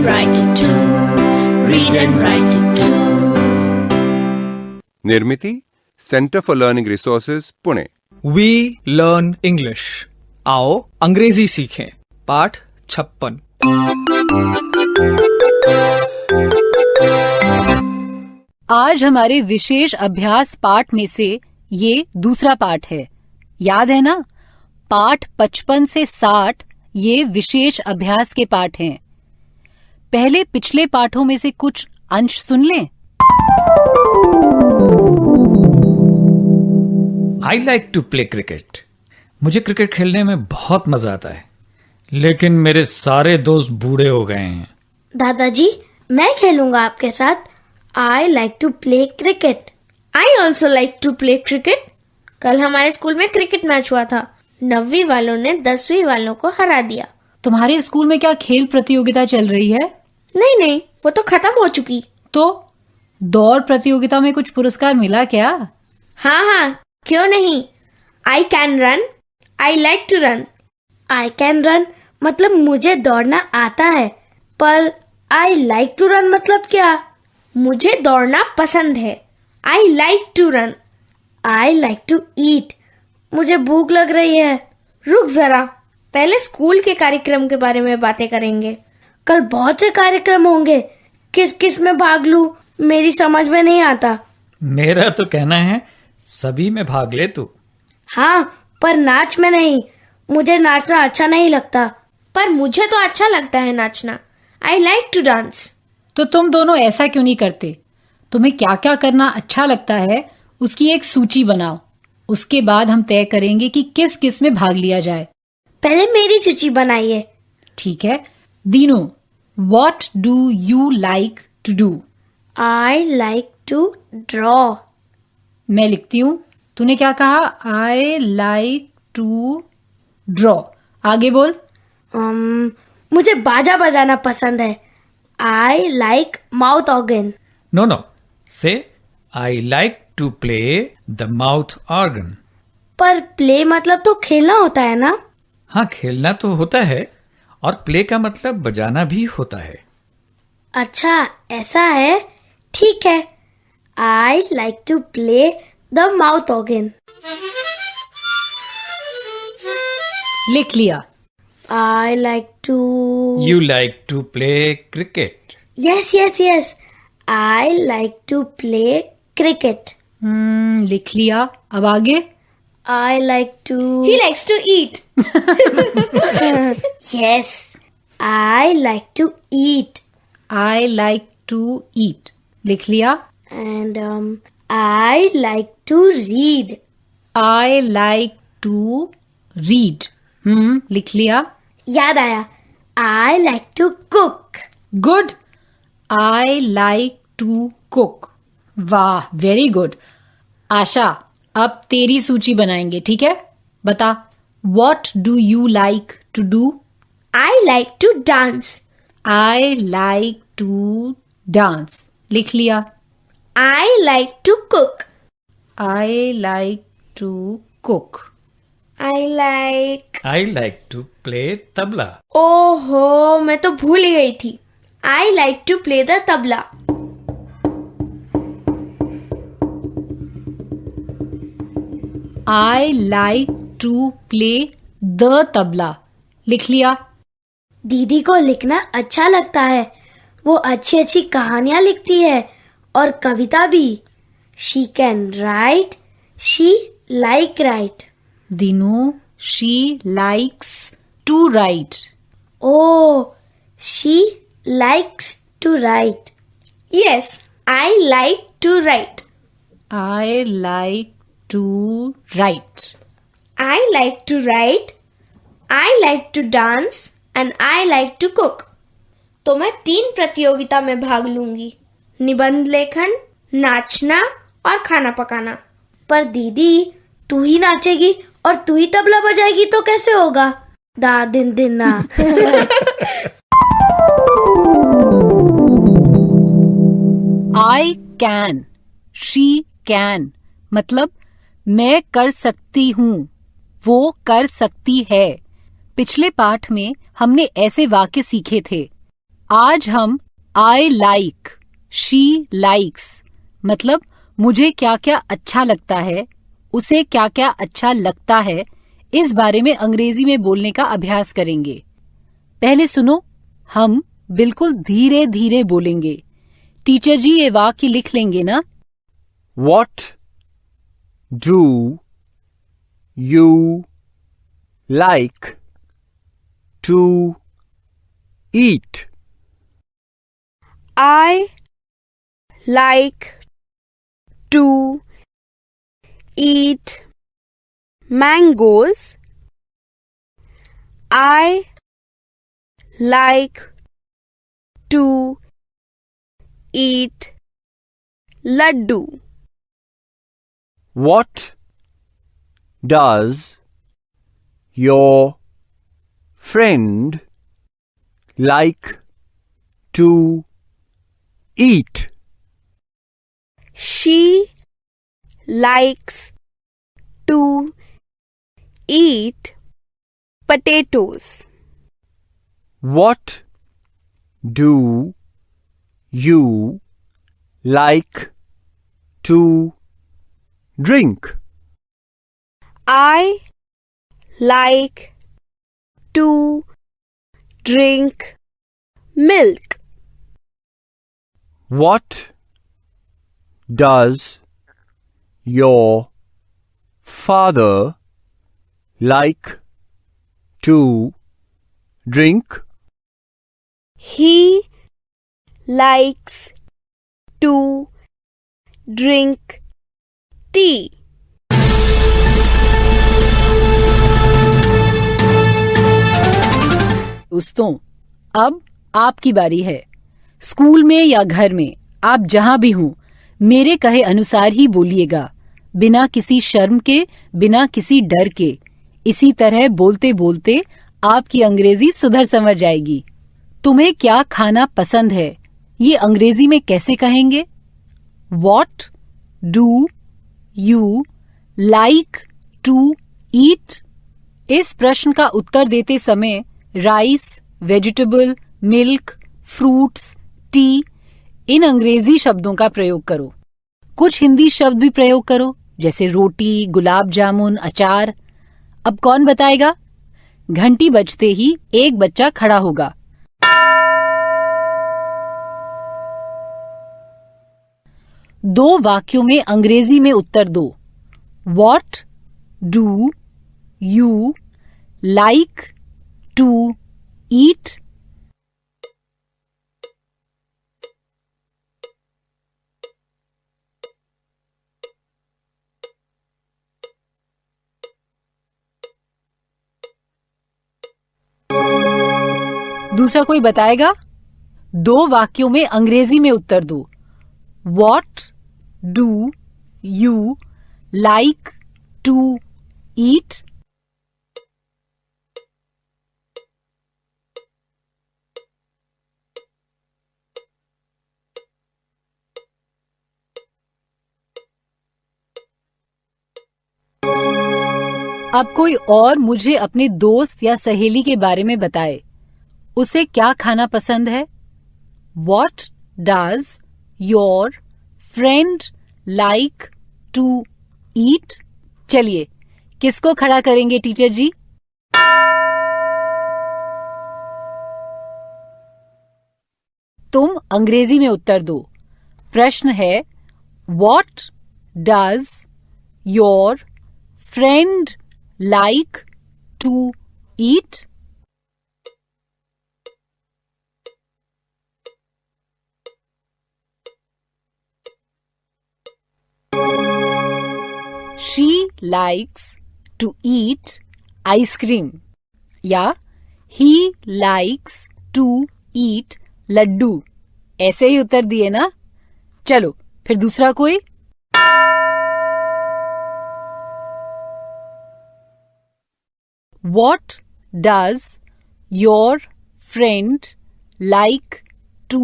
write it too. Read and write it too. Nirmiti centre for learning resources Pune. We learn English. आओ अंग्रेजी सीखें। पाठ 56। आज हमारे विशेष अभ्यास पाठ में से ये दूसरा पाठ है। याद है ना? पाठ 55 से 60 ये विशेष अभ्यास के पाठ हैं। पहले पिछले पाठों में से कुछ अंश सुन लें। I like to play cricket. मुझे क्रिकेट खेलने में बहुत मजा आता है, लेकिन मेरे सारे दोस्त बूढ़े हो गए हैं। दादाजी, मैं खेलूंगा आपके साथ। I like to play cricket. I also like to play cricket. कल हमारे स्कूल में क्रिकेट मैच हुआ था। 9वीं वालों ने 10वीं वालों को हरा दिया। तुम्हारे स्कूल में क्या खेल प्रतियोगिता चल रही है? नहीं, वो तो खत्म हो चुकी। तो दौड़ प्रतियोगिता में कुछ पुरस्कार मिला क्या? हाँ, क्यों नहीं। I can run. I like to run. I can run मतलब मुझे दौड़ना आता है, पर I like to run मतलब क्या? मुझे दौड़ना पसंद है। I like to run. I like to eat. मुझे भूख लग रही है। रुक जरा, पहले स्कूल के कार्यक्रम के बारे में बातें करेंगे। कल बहुत से कार्यक्रम होंगे। किस में भाग लूं? मेरी समझ में नहीं आता। मेरा तो कहना है सभी में भाग ले तू। हाँ, पर नाच में नहीं। मुझे नाचना अच्छा नहीं लगता। पर मुझे तो अच्छा लगता है नाचना। I like to dance. तो तुम दोनों ऐसा क्यों नहीं करते? तुम्हें क्या क्या करना अच्छा लगता है उसकी एक सूची बनाओ। उसके बाद हम तय करेंगे कि किस किस में भाग लिया जाए। पहले मेरी सूची बनाइए। ठीक है। Dinu, what do you like to do? I like to draw. मैं लिखती हूँ। तूने क्या कहा? I like to draw. आगे बोल। मुझे बाजा बजाना पसंद है। I like mouth organ. No. Say I like to play the mouth organ. पर प्ले मतलब तो खेलना होता है ना? हाँ, खेलना तो होता है और प्ले का मतलब बजाना भी होता है। अच्छा, ऐसा है। ठीक है। I like to play the mouth organ. लिख लिया। I like to... You like to play cricket. Yes. I like to play cricket. लिख लिया। अब आगे। I like to... He likes to eat. Yes. I like to eat. I like to eat. लिख लिया। And I like to read. I like to read. लिख लिया। याद आया। I like to cook. Good. I like to cook. वाह, very good. आशा, अब तेरी सूची बनाएंगे, ठीक है? बता, what do you like to do? I like to dance. I like to dance. लिख लिया। I like to cook. I like to cook. I like to play tabla. ओहो, मैं तो भूल ही गई थी। I like to play the tabla. I like to play the tabla. लिख लिया। दीदी को लिखना अच्छा लगता है। वो अच्छी कहानियां लिखती है और कविता भी। She can write. She like write. Dinu, she likes to write. Oh, she likes to write. Yes, I like to write. I like to write. I like to write. I like to dance and I like to cook. तो मैं 3 प्रतियोगिता में भाग लूंगी। निबंध लेखन, नाचना और खाना पकाना। पर दीदी, तू ही नाचेगी और तू ही तबला बजाएगी तो कैसे होगा? दा दिन दिन ना। I can, she can मतलब मैं कर सकती हूँ, वो कर सकती है। पिछले पाठ में हमने ऐसे वाक्य सीखे थे। आज हम I like, she likes मतलब मुझे क्या क्या अच्छा लगता है, उसे क्या क्या अच्छा लगता है, इस बारे में अंग्रेजी में बोलने का अभ्यास करेंगे। पहले सुनो, हम बिल्कुल धीरे धीरे बोलेंगे। टीचर जी ये वाक्य लिख लेंगे ना? What do you like to eat? I like to eat mangoes. I like to eat laddu. What does your friend like to eat? She likes to eat potatoes. What do you like to drink? I like to drink milk. What does your father like to drink? He likes to drink tea. दोस्तों, अब आपकी बारी है। School में या घर में, आप जहां भी हों, मेरे कहे अनुसार ही बोलिएगा, बिना किसी शर्म के, बिना किसी डर के। इसी तरह बोलते बोलते आपकी अंग्रेजी सुधर समझ जाएगी। तुम्हें क्या खाना पसंद है, ये अंग्रेजी में कैसे कहेंगे? What do you like to eat? इस प्रश्न का उत्तर देते समय rice, vegetable, milk, fruits, tea इन अंग्रेजी शब्दों का प्रयोग करो। कुछ हिंदी शब्द भी प्रयोग करो, जैसे रोटी, गुलाब जामुन, अचार। अब कौन बताएगा? घंटी बजते ही एक बच्चा खड़ा होगा। दो वाक्यों में अंग्रेजी में उत्तर दो। What do you like to eat? दूसरा कोई बताएगा? दो वाक्यों में अंग्रेजी में उत्तर दो। What do you like to eat? अब कोई और मुझे अपने दोस्त या सहेली के बारे में बताए, उसे क्या खाना पसंद है? What does your friend like to eat? चलिए, किसको खड़ा करेंगे टीचर जी? तुम अंग्रेजी में उत्तर दो। प्रश्न है, What does your friend like to eat? She likes to eat ice cream. या he likes to eat Laddu. ऐसे ही उत्तर दिए ना? चलो फिर दूसरा कोई। What does your friend like to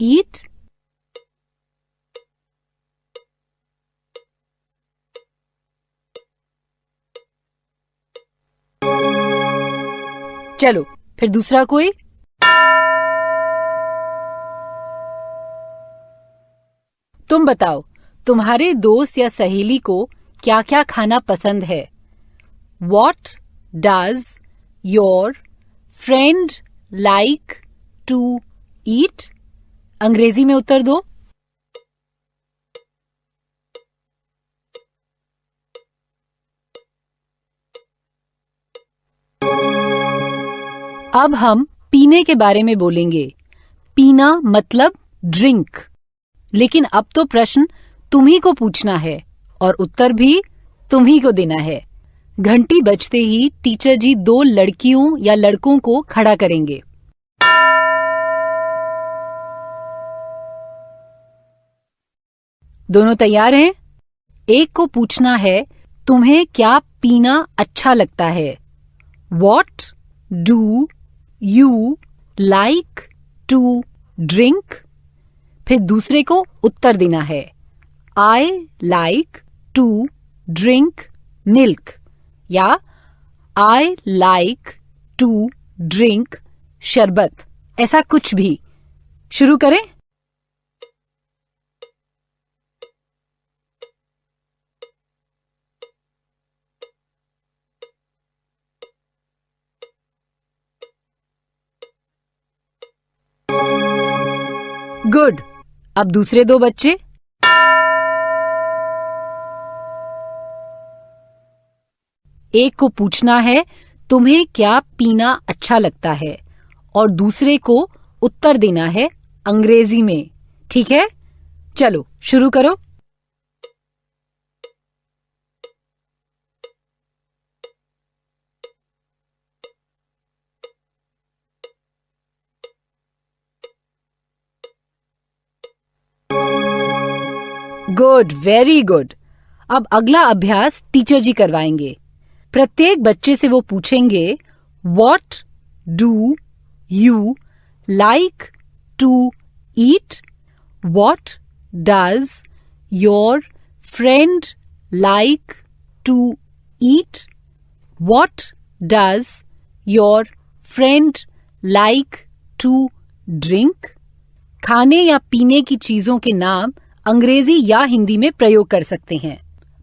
eat? चलो फिर दूसरा कोई। तुम बताओ, तुम्हारे दोस्त या सहेली को क्या क्या खाना पसंद है? What does your friend like to eat? अंग्रेजी में उत्तर दो। अब हम पीने के बारे में बोलेंगे। पीना मतलब ड्रिंक। लेकिन अब तो प्रश्न तुम्ही को पूछना है और उत्तर भी तुम्ही को देना है। घंटी बजते ही टीचर जी 2 लड़कियों या लड़कों को खड़ा करेंगे। दोनों तैयार हैं? एक को पूछना है, तुम्हें क्या पीना अच्छा लगता है? What do you like to drink? फिर दूसरे को उत्तर देना है, I like to drink milk या I like to drink शरबत, ऐसा कुछ भी। शुरू करें? गुड। अब दूसरे 2 बच्चे। एक को पूछना है, तुम्हें क्या पीना अच्छा लगता है? और दूसरे को उत्तर देना है अंग्रेजी में। ठीक है, चलो शुरू करो। Good, very good. अब अगला अभ्यास टीचर जी करवाएंगे। प्रत्येक बच्चे से वो पूछेंगे, What do you like to eat? What does your friend like to eat? What does your friend like to drink? खाने या पीने की चीजों के नाम अंग्रेजी या हिंदी में प्रयोग कर सकते हैं।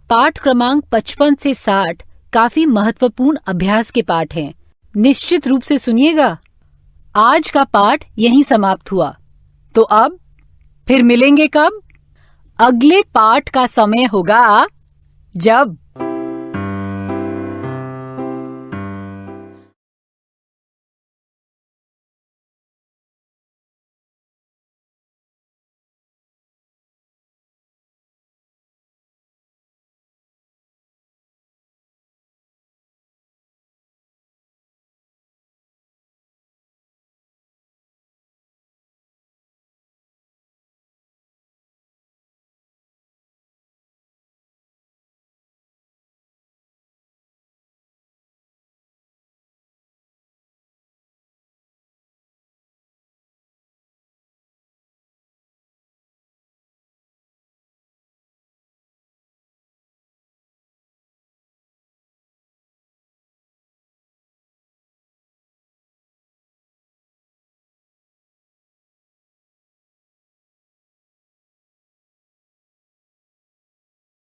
पाठ क्रमांक 55 से 60 काफी महत्वपूर्ण अभ्यास के पाठ हैं। निश्चित रूप से सुनिएगा। आज का पाठ यहीं समाप्त हुआ। तो अब फिर मिलेंगे कब? अगले पाठ का समय होगा जब